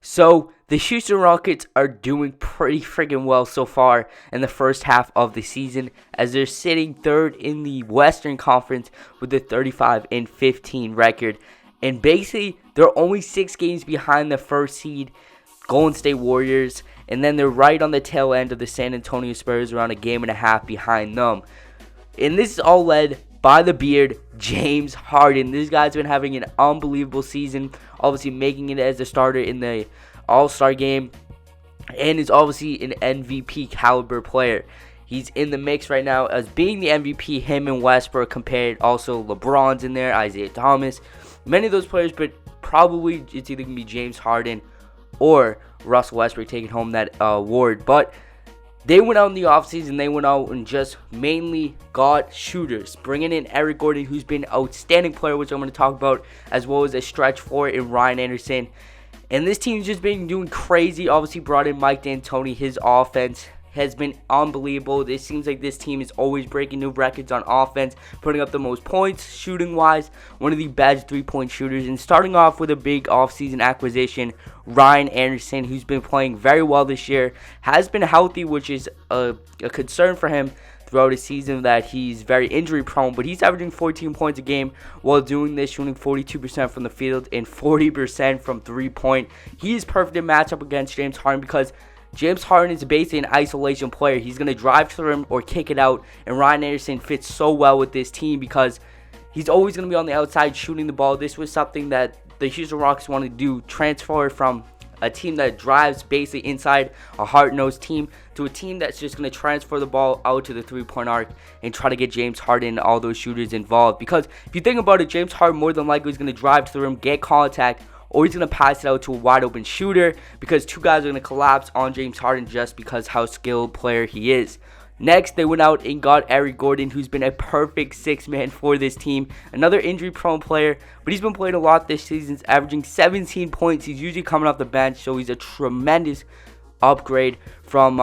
So the Houston Rockets are doing pretty freaking well so far in the first half of the season, as they're sitting third in the Western Conference with a 35-15 record. And basically, they're only 6 games behind the first seed Golden State Warriors, and then they're right on the tail end of the San Antonio Spurs, around a game and a half behind them. And this is all led by the beard, James Harden. This guy's been having an unbelievable season, obviously making it as a starter in the All-Star game, and is obviously an MVP caliber player. He's in the mix right now as being the MVP, him and Westbrook compared. Also, LeBron's in there, Isaiah Thomas, many of those players, but probably it's either going to be James Harden or Russell Westbrook taking home that award. But they went out in the offseason, they went out and just mainly got shooters, bringing in Eric Gordon, who's been an outstanding player, which I'm going to talk about, as well as a stretch four in Ryan Anderson. And this team's just been doing crazy. Obviously brought in Mike D'Antoni. His offense has been unbelievable. It seems like this team is always breaking new records on offense, putting up the most points shooting-wise, one of the best three-point shooters. And starting off with a big offseason acquisition, Ryan Anderson, who's been playing very well this year, has been healthy, which is a concern for him throughout the season, that he's very injury prone, but he's averaging 14 points a game while doing this, shooting 42% from the field and 40% from three-point. He is perfect in matchup against James Harden because James Harden is basically an isolation player. He's going to drive to the rim or kick it out, and Ryan Anderson fits so well with this team because he's always going to be on the outside shooting the ball. This was something that the Houston Rockets wanted to do, transfer from a team that drives basically inside, a hard-nosed team, to a team that's just going to transfer the ball out to the three-point arc and try to get James Harden and all those shooters involved. Because if you think about it, James Harden more than likely is going to drive to the rim, get contact, or he's going to pass it out to a wide-open shooter, because two guys are going to collapse on James Harden just because how skilled player he is. Next, they went out and got Eric Gordon, who's been a perfect six-man for this team. Another injury-prone player, but he's been playing a lot this season. He's averaging 17 points. He's usually coming off the bench, so he's a tremendous upgrade from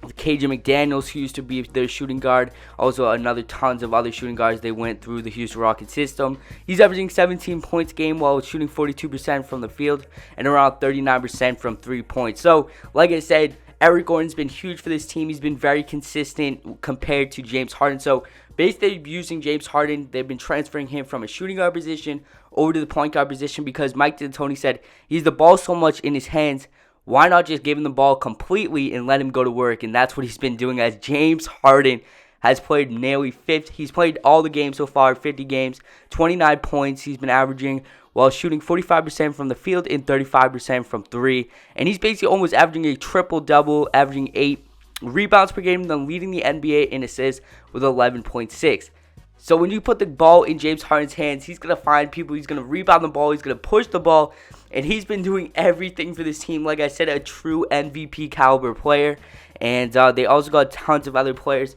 KJ McDaniels, who used to be their shooting guard. Also, another tons of other shooting guards they went through the Houston Rockets system. He's averaging 17 points a game while shooting 42% from the field and around 39% from 3 points. So, like I said, Eric Gordon's been huge for this team. He's been very consistent compared to James Harden. So, basically using James Harden, they've been transferring him from a shooting guard position over to the point guard position because Mike D'Antoni said he's the ball so much in his hands. Why not just give him the ball completely and let him go to work? And that's what he's been doing, as James Harden has played nearly 50. He's played all the games so far, 50 games, 29 points he's been averaging, while shooting 45% from the field and 35% from three. And he's basically almost averaging a triple-double, averaging 8 rebounds per game, then leading the NBA in assists with 11.6. So when you put the ball in James Harden's hands, he's going to find people, he's going to rebound the ball, he's going to push the ball, and he's been doing everything for this team. Like I said, a true MVP caliber player. And they also got tons of other players.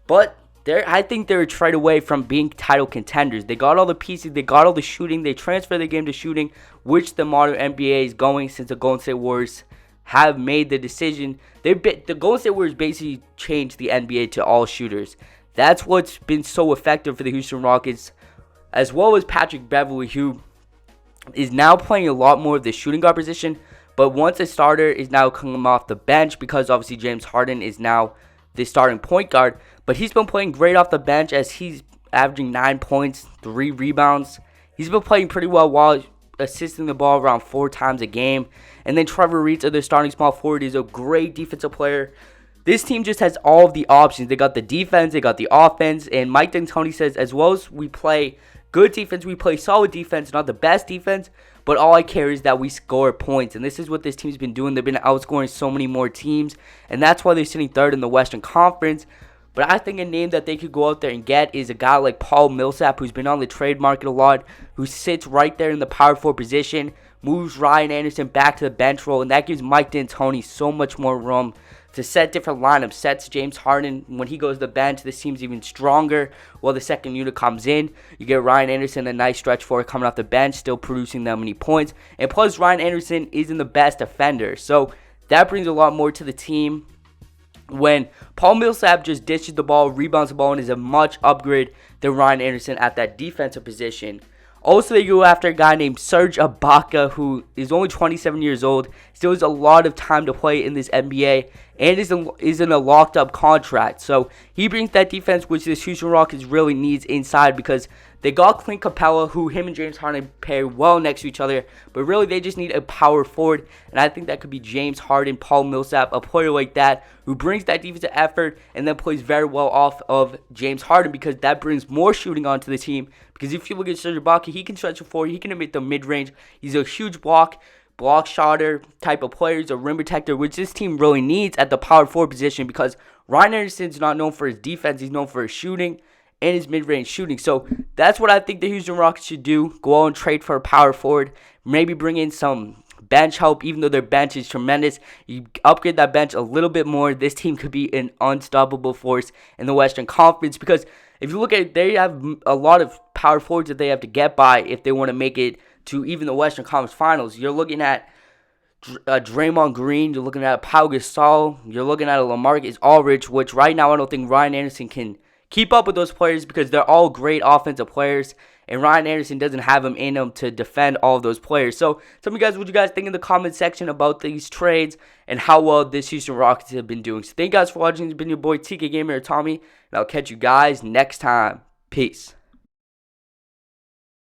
But I think they're a trade away from being title contenders. They got all the pieces, they got all the shooting, they transferred the game to shooting, which the modern NBA is going since the Golden State Warriors have made the decision. The Golden State Warriors basically changed the NBA to all shooters. That's what's been so effective for the Houston Rockets, as well as Patrick Beverley, who is now playing a lot more of the shooting guard position, but once a starter is now coming off the bench, because obviously James Harden is now the starting point guard, but he's been playing great off the bench as he's averaging 9 points, 3 rebounds. He's been playing pretty well while assisting the ball around 4 times a game. And then Trevor Ariza, their starting small forward, is a great defensive player. This team just has all of the options. They got the defense, they got the offense, and Mike D'Antoni says, as well as we play good defense, we play solid defense, not the best defense, but all I care is that we score points. And this is what this team's been doing. They've been outscoring so many more teams, and that's why they're sitting third in the Western Conference. But I think a name that they could go out there and get is a guy like Paul Millsap, who's been on the trade market a lot, who sits right there in the power forward position, moves Ryan Anderson back to the bench role, and that gives Mike D'Antoni so much more room to set different lineups. Sets James Harden when he goes to the bench. This team's even stronger while the second unit comes in. You get Ryan Anderson, a nice stretch forward coming off the bench, still producing that many points. And plus, Ryan Anderson isn't the best defender, so that brings a lot more to the team. When Paul Millsap just dishes the ball, rebounds the ball, and is a much upgrade than Ryan Anderson at that defensive position. Also, they go after a guy named Serge Ibaka, who is only 27 years old, still has a lot of time to play in this NBA, and is in a locked-up contract. So he brings that defense, which the Houston Rockets really needs inside, because they got Clint Capella, who him and James Harden pair well next to each other, but really they just need a power forward, and I think that could be James Harden, Paul Millsap, a player like that, who brings that defensive effort and then plays very well off of James Harden, because that brings more shooting onto the team. Because if you look at Serge Ibaka, he can stretch the floor, he can hit the mid-range, he's a huge block shotter type of player, he's a rim protector, which this team really needs at the power forward position, because Ryan Anderson's not known for his defense, he's known for his shooting and his mid-range shooting. So that's what I think the Houston Rockets should do. Go out and trade for a power forward. Maybe bring in some bench help, even though their bench is tremendous. You upgrade that bench a little bit more. This team could be an unstoppable force in the Western Conference, because if you look at it, they have a lot of power forwards that they have to get by if they want to make it to even the Western Conference Finals. You're looking at Draymond Green, you're looking at Pau Gasol, you're looking at a LaMarcus Aldridge, which right now I don't think Ryan Anderson can keep up with those players, because they're all great offensive players, and Ryan Anderson doesn't have them in him to defend all of those players. So, some of you guys, what you guys think in the comment section about these trades and how well this Houston Rockets have been doing. So, thank you guys for watching. It's been your boy TK Gamer Tommy, and I'll catch you guys next time. Peace.